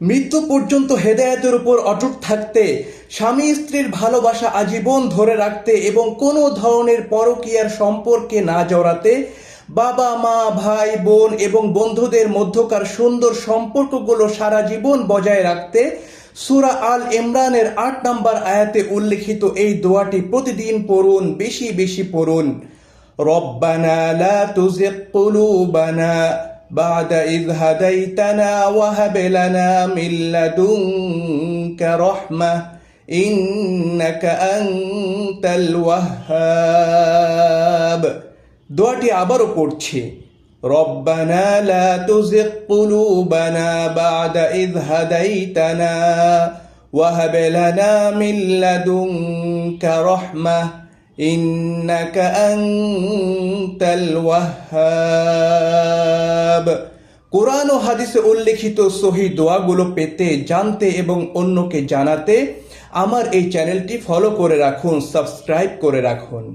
মৃত্যু পর্যন্ত হেদায়েতের উপর অটুট থাকতে, স্বামী স্ত্রীর ভালোবাসা আজীবন ধরে রাখতে এবং কোনো ধরনের পরকীয়ার সম্পর্কে না জড়াতে, বাবা মা ভাই বোন এবং বন্ধুদের মধ্যকার সুন্দর সম্পর্কগুলো সারা জীবন বজায় রাখতে সূরা আল ইমরানের ৮ নম্বর আয়াতে উল্লেখিত এই দোয়াটি প্রতিদিন পড়ুন, বেশি বেশি পড়ুন। রব্বানা লা তুজিগ কুলুবানা বা'দা ইয হাদাইতানা ওয়া হাব লানা মিন লাদুনকা রাহমাহ ইন্নাকা আনতাল ওয়াহ্হাব। দোয়াটি আবারও পড়ছি, রব্বানা লা তুজিগ কুলুবানা বা'দা ইয হাদাইতানা ওয়া হাব লানা মিন লাদুনকা রাহমাহ ইন্নাকা আনতাল ওয়াহ্হাব। কোরআন ও হাদিসে উল্লেখিত সহিহ দোয়াগুলো পেতে, জানতে এবং অন্যকে জানাতে আমার এই চ্যানেলটি ফলো করে রাখুন, সাবস্ক্রাইব করে রাখুন।